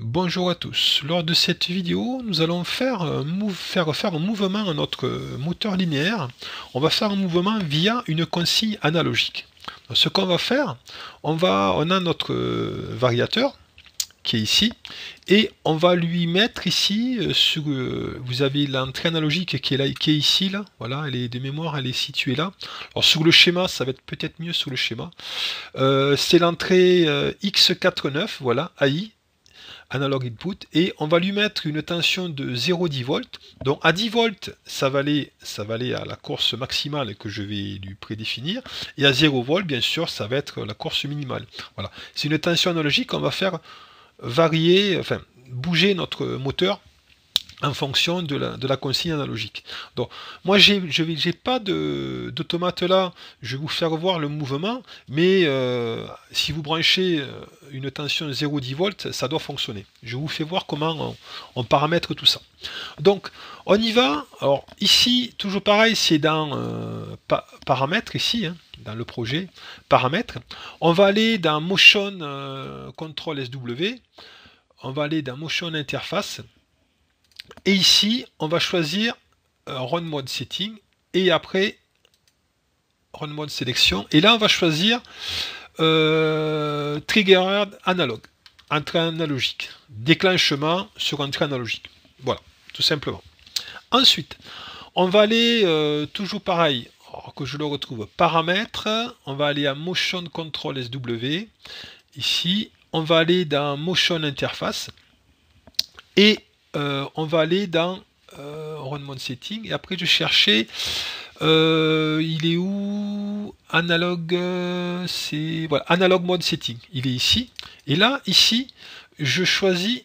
Bonjour à tous. Lors de cette vidéo, nous allons faire un mouvement à notre moteur linéaire. On va faire un mouvement via une consigne analogique. Donc, ce qu'on va faire, on a notre variateur qui est ici, et on va lui mettre ici, vous avez l'entrée analogique qui est là, qui est ici, là, voilà, elle est de mémoire, elle est située là. Alors sur le schéma, ça va être peut-être mieux sur le schéma. C'est l'entrée X49, voilà, AI, analog input, et on va lui mettre une tension de 0,10 volts. Donc à 10 volts, ça va aller à la course maximale que je vais lui prédéfinir, et à 0 volts, bien sûr, ça va être la course minimale. Voilà, c'est une tension analogique, on va faire varier, enfin bouger notre moteur en fonction de la consigne analogique. Donc, moi, j'ai pas d'automate là, je vais vous faire voir le mouvement, mais si vous branchez une tension 0,10 volts, ça doit fonctionner. Je vous fais voir comment on paramètre tout ça. Donc, on y va. Alors, ici, toujours pareil, c'est dans paramètres, ici, hein, dans le projet, paramètres. On va aller dans Motion Control SW, on va aller dans Motion Interface, et ici, on va choisir Run Mode Setting, et après Run Mode Sélection. Et là, on va choisir Triggered Analog, entrée analogique, déclenchement sur entrée analogique. Voilà, tout simplement. Ensuite, on va aller, toujours pareil, que je le retrouve, paramètres, on va aller à Motion Control SW, ici, on va aller dans Motion Interface, et on va aller dans Run Mode Setting, et après je cherchais, il est où? Analog, c'est voilà, Analog Mode Setting, il est ici, et là, ici, je choisis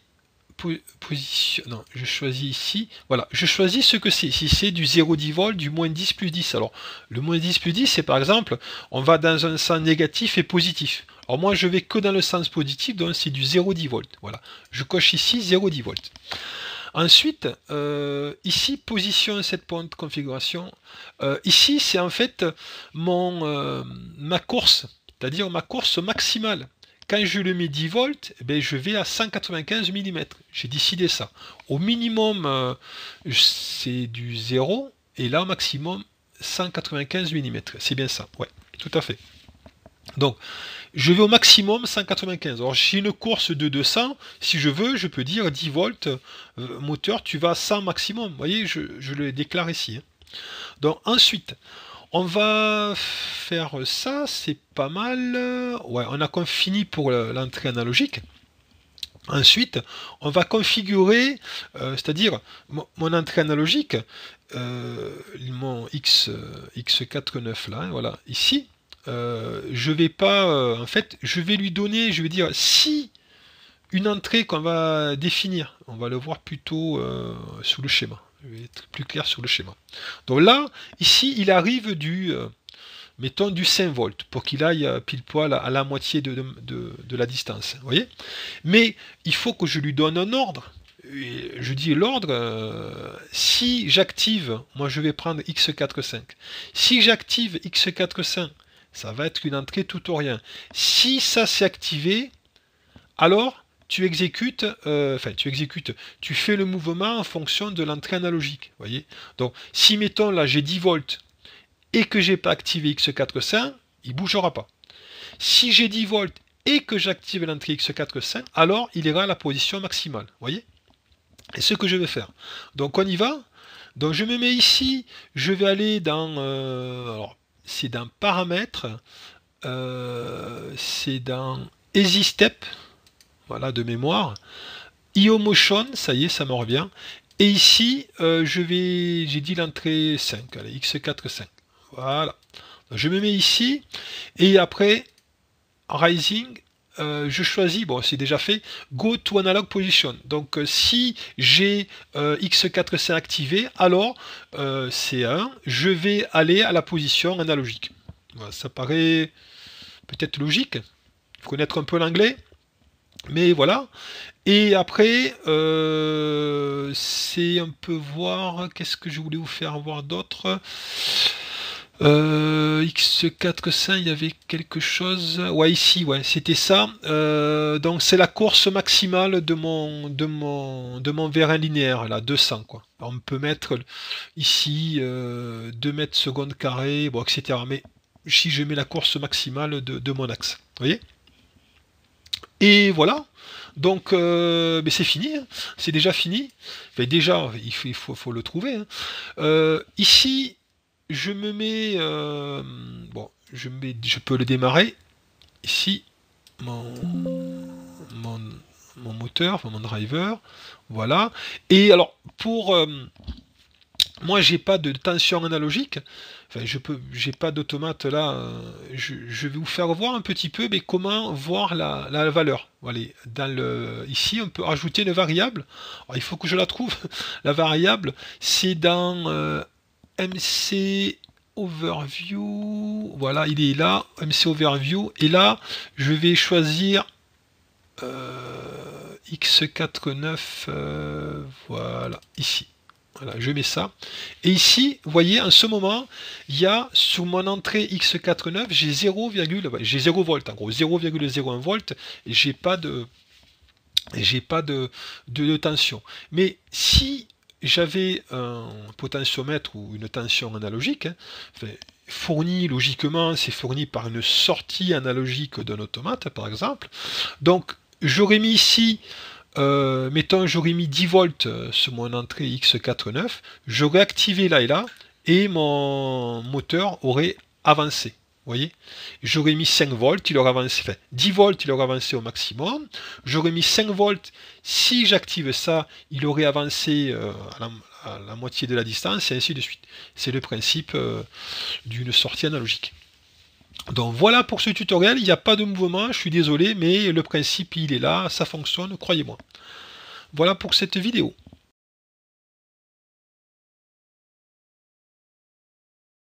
position, non, je choisis ici, voilà, je choisis ce que c'est, si c'est du 0,10 volts, du moins 10 plus 10, alors, le moins 10 plus 10, c'est par exemple, on va dans un sens négatif et positif, alors moi je vais que dans le sens positif, donc c'est du 0,10 volts, voilà, je coche ici 0,10 volts. Ensuite, ici, position set point configuration. Ici, c'est en fait ma course, c'est-à-dire ma course maximale. Quand je le mets 10 volts, eh bien, je vais à 195 mm. J'ai décidé ça. Au minimum, c'est du 0, et là, au maximum, 195 mm. C'est bien ça, ouais, tout à fait. Donc, je vais au maximum 195. Alors, j'ai une course de 200. Si je veux, je peux dire 10 volts, moteur, tu vas à 100 maximum. Vous voyez, je le déclare ici. Hein. Donc, ensuite, on va faire ça. C'est pas mal. Ouais, on a fini pour l'entrée analogique. Ensuite, on va configurer, c'est-à-dire mon entrée analogique, mon X49 là, hein, voilà, ici. Je vais pas, en fait, je vais lui donner, je vais dire si une entrée qu'on va définir, on va le voir plutôt sous le schéma. Je vais être plus clair sur le schéma. Donc là, ici, il arrive mettons du 5 volts pour qu'il aille pile poil à la moitié de la distance. Vous voyez? Mais il faut que je lui donne un ordre. Et je dis l'ordre, si j'active, moi je vais prendre X45. Si j'active X45, ça va être une entrée tout ou rien. Si ça s'est activé, alors tu exécutes, tu fais le mouvement en fonction de l'entrée analogique. Voyez. Donc si mettons là j'ai 10 volts et que j'ai pas activé X45, il ne bougera pas. Si j'ai 10 volts et que j'active l'entrée X45, alors il ira à la position maximale. Voyez. Et ce que je vais faire. Donc on y va. Donc je me mets ici, je vais aller dans, alors c'est dans paramètres, c'est dans Easy Step, voilà de mémoire, IO Motion, ça y est, ça me revient. Et ici, j'ai dit l'entrée 5, allez, X45, voilà. Donc, je me mets ici, et après, Rising, je choisis, bon c'est déjà fait, Go to Analog Position. Donc si j'ai X4C activé, alors C1, je vais aller à la position analogique. Voilà, ça paraît peut-être logique, il faut connaître un peu l'anglais, mais voilà. Et après, c'est un peu voir, qu'est-ce que je voulais vous faire voir d'autre. X400, il y avait quelque chose. Ouais, ici, ouais, c'était ça. Donc c'est la course maximale de mon vérin linéaire, là, 200 quoi. Alors, on peut mettre ici 2 mètres secondes carré, bon, etc. Mais si je mets la course maximale de mon axe, vous voyez? Et voilà. Donc, mais c'est fini, hein. C'est déjà fini. Enfin, déjà, faut le trouver, hein. Ici, je me mets, bon, je peux le démarrer. Ici, mon, mon moteur, enfin, mon driver, voilà. Et alors, pour moi, j'ai pas de tension analogique. Enfin, j'ai pas d'automate là. Je vais vous faire voir un petit peu, mais comment voir la valeur. Voilà, ici, on peut rajouter une variable. Alors, il faut que je la trouve. La variable, c'est dans MC Overview. Voilà, il est là, MC Overview. Et là, je vais choisir X49. Voilà, ici. Voilà, je mets ça. Et ici, vous voyez, en ce moment, il y a sur mon entrée X49, j'ai 0, j'ai 0 volt, en gros, 0,01 volt, et j'ai pas de tension. Mais si j'avais un potentiomètre ou une tension analogique, hein, enfin, fourni logiquement, c'est fourni par une sortie analogique d'un automate, par exemple. Donc, j'aurais mis ici mettons, j'aurais mis 10 volts sur mon entrée X49, j'aurais activé là et là, et mon moteur aurait avancé. Vous voyez, j'aurais mis 5 volts, il aurait avancé, enfin 10 volts, il aurait avancé au maximum. J'aurais mis 5 volts, si j'active ça, il aurait avancé à la moitié de la distance, et ainsi de suite. C'est le principe d'une sortie analogique. Donc voilà pour ce tutoriel, il n'y a pas de mouvement, je suis désolé, mais le principe il est là, ça fonctionne, croyez-moi. Voilà pour cette vidéo.